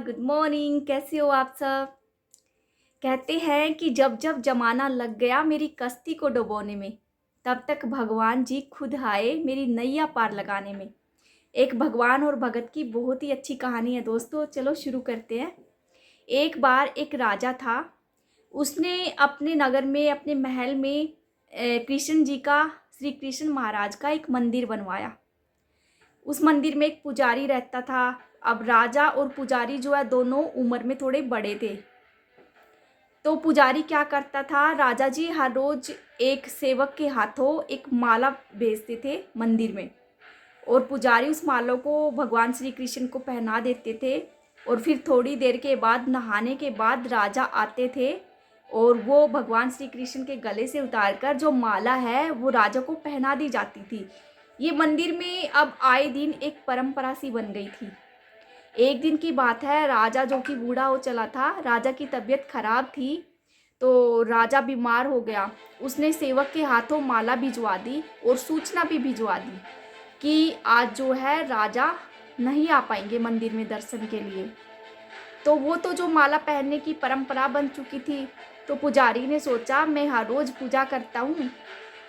Good morning. कैसे हो आप सब? कहते हैं कि जब जब जमाना लग गया मेरी कश्ती को डुबोने में, तब तक भगवान जी खुद आए मेरी नैया पार लगाने में। एक भगवान और भगत की बहुत ही अच्छी कहानी है दोस्तों, चलो शुरू करते हैं। एक बार एक राजा था। उसने अपने नगर में, अपने महल में कृष्ण जी का, श्री कृष्ण महाराज का एक मंदिर बनवाया। उस मंदिर में एक पुजारी रहता था। अब राजा और पुजारी जो है दोनों उम्र में थोड़े बड़े थे। तो पुजारी क्या करता था, राजा जी हर रोज एक सेवक के हाथों एक माला भेजते थे मंदिर में, और पुजारी उस माला को भगवान श्री कृष्ण को पहना देते थे। और फिर थोड़ी देर के बाद, नहाने के बाद राजा आते थे और वो भगवान श्री कृष्ण के गले से उतारकर जो माला है वो राजा को पहना दी जाती थी। ये मंदिर में अब आए दिन एक परंपरा सी बन गई थी। एक दिन की बात है, राजा जो कि बूढ़ा हो चला था, राजा की तबीयत खराब थी, तो राजा बीमार हो गया। उसने सेवक के हाथों माला भिजवा दी और सूचना भी भिजवा दी कि आज जो है राजा नहीं आ पाएंगे मंदिर में दर्शन के लिए। तो वो तो जो माला पहनने की परंपरा बन चुकी थी, तो पुजारी ने सोचा मैं हर रोज पूजा करता हूँ,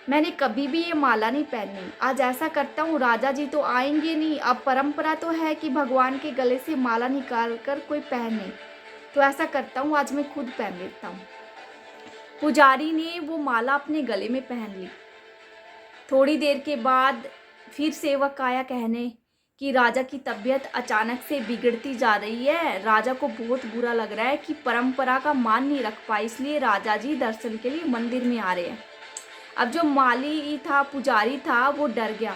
मैंने कभी भी ये माला नहीं पहनी। आज ऐसा करता हूँ, राजा जी तो आएंगे नहीं, अब परंपरा तो है कि भगवान के गले से माला निकाल कर कोई पहने, तो ऐसा करता हूँ आज मैं खुद पहन लेता हूँ। पुजारी ने वो माला अपने गले में पहन ली। थोड़ी देर के बाद फिर सेवक आया कहने कि राजा की तबीयत अचानक से बिगड़ती जा रही है, राजा को बहुत बुरा लग रहा है कि परंपरा का मान नहीं रख पाए, इसलिए राजा जी दर्शन के लिए मंदिर में आ रहे हैं। अब जो माली था, पुजारी था, वो डर गया।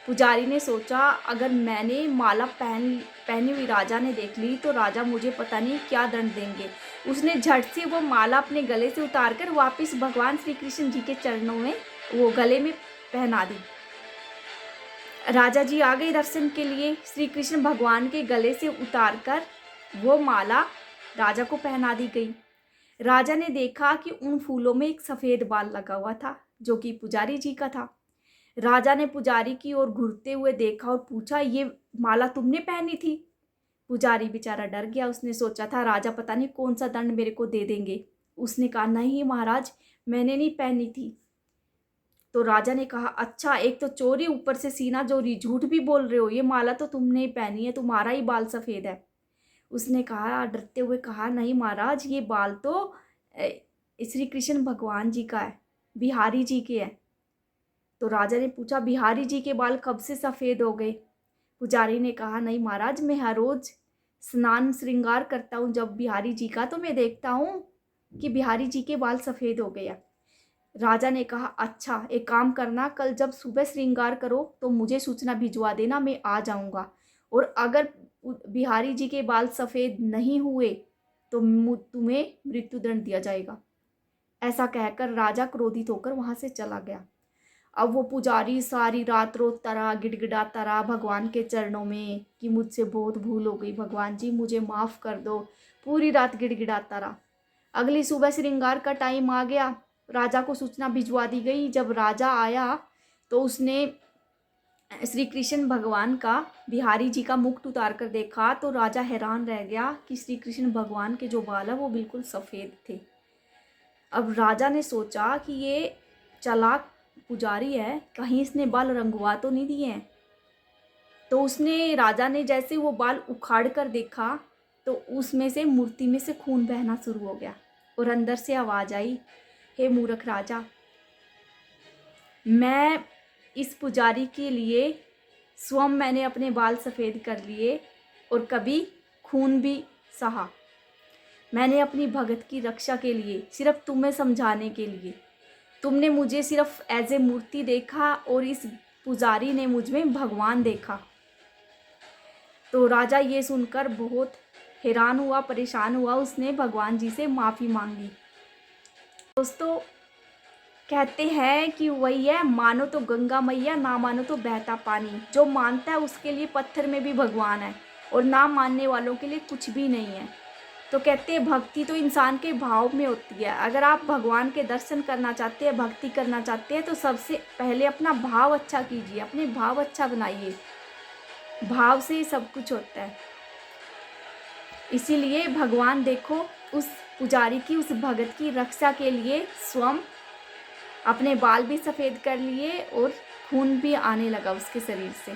पुजारी ने सोचा अगर मैंने माला पहनी हुई राजा ने देख ली तो राजा मुझे पता नहीं क्या दंड देंगे। उसने झट से वो माला अपने गले से उतारकर वापस भगवान श्री कृष्ण जी के चरणों में, वो गले में पहना दी। राजा जी आ गए दर्शन के लिए। श्री कृष्ण भगवान के गले से उतारकर वो माला राजा को पहना दी गई। राजा ने देखा कि उन फूलों में एक सफ़ेद बाल लगा हुआ था जो कि पुजारी जी का था। राजा ने पुजारी की ओर घूरते हुए देखा और पूछा, ये माला तुमने पहनी थी? पुजारी बेचारा डर गया। उसने सोचा था राजा पता नहीं कौन सा दंड मेरे को दे देंगे। उसने कहा नहीं महाराज, मैंने नहीं पहनी थी। तो राजा ने कहा अच्छा, एक तो चोरी, ऊपर से सीना चोरी, झूठ भी बोल रहे हो, ये माला तो तुमने ही पहनी है, तुम्हारा ही बाल सफ़ेद है। उसने कहा, डरते हुए कहा, नहीं महाराज, ये बाल तो श्री कृष्ण भगवान जी का है, बिहारी जी के है। तो राजा ने पूछा बिहारी जी के बाल कब से सफ़ेद हो गए? पुजारी ने कहा नहीं महाराज, मैं हर रोज़ स्नान श्रृंगार करता हूँ जब बिहारी जी का, तो मैं देखता हूँ कि बिहारी जी के बाल सफ़ेद हो गए। राजा ने कहा अच्छा, एक काम करना, कल जब सुबह श्रृंगार करो तो मुझे सूचना भिजवा देना, मैं आ जाऊंगा। और अगर बिहारी जी के बाल सफ़ेद नहीं हुए तो तुम्हें मृत्युदंड दिया जाएगा। ऐसा कहकर राजा क्रोधित होकर वहां से चला गया। अब वो पुजारी सारी रात रोता रहा, गिड़गिड़ाता रहा भगवान के चरणों में कि मुझसे बहुत भूल हो गई, भगवान जी मुझे माफ़ कर दो। पूरी रात गिड़गिड़ाता रहा। अगली सुबह श्रृंगार का टाइम आ गया। राजा को सूचना भिजवा दी गई। जब राजा आया तो उसने श्री कृष्ण भगवान का, बिहारी जी का मुकुट उतार कर देखा, तो राजा हैरान रह गया कि श्री कृष्ण भगवान के जो बाल है वो बिल्कुल सफ़ेद थे। अब राजा ने सोचा कि ये चालाक पुजारी है, कहीं इसने बाल रंगवा तो नहीं दिए हैं। तो राजा ने जैसे वो बाल उखाड़ कर देखा तो उसमें से, मूर्ति में से खून बहना शुरू हो गया और अंदर से आवाज़ आई, हे मूर्ख राजा, मैं इस पुजारी के लिए स्वयं मैंने अपने बाल सफ़ेद कर लिए और कभी खून भी सहा। मैंने अपनी भगत की रक्षा के लिए, सिर्फ तुम्हें समझाने के लिए, तुमने मुझे सिर्फ एज ए मूर्ति देखा और इस पुजारी ने मुझ में भगवान देखा। तो राजा ये सुनकर बहुत हैरान हुआ, परेशान हुआ। उसने भगवान जी से माफ़ी मांगी। दोस्तों, कहते हैं कि वही है, मानो तो गंगा मैया, ना मानो तो बहता पानी। जो मानता है उसके लिए पत्थर में भी भगवान है, और ना मानने वालों के लिए कुछ भी नहीं है। तो कहते हैं भक्ति तो इंसान के भाव में होती है। अगर आप भगवान के दर्शन करना चाहते हैं, भक्ति करना चाहते हैं, तो सबसे पहले अपना भाव अच्छा कीजिए, अपने भाव अच्छा बनाइए। भाव से ही सब कुछ होता है। इसीलिए भगवान देखो उस पुजारी की, उस भगत की रक्षा के लिए स्वयं अपने बाल भी सफ़ेद कर लिए और खून भी आने लगा उसके शरीर से।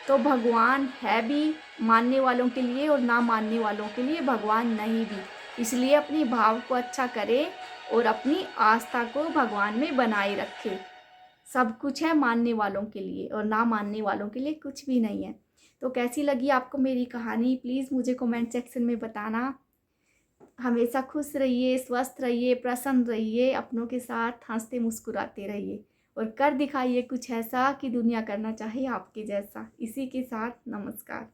तो भगवान है भी मानने वालों के लिए और ना मानने वालों के लिए भगवान नहीं भी। इसलिए अपनी भाव को अच्छा करें और अपनी आस्था को भगवान में बनाए रखें। सब कुछ है मानने वालों के लिए और ना मानने वालों के लिए कुछ भी नहीं है। तो कैसी लगी आपको मेरी कहानी, प्लीज़ मुझे कमेंट सेक्शन में बताना। हमेशा खुश रहिए, स्वस्थ रहिए, प्रसन्न रहिए, अपनों के साथ हंसते मुस्कुराते रहिए और कर दिखाइए कुछ ऐसा कि दुनिया करना चाहे आपके जैसा। इसी के साथ नमस्कार।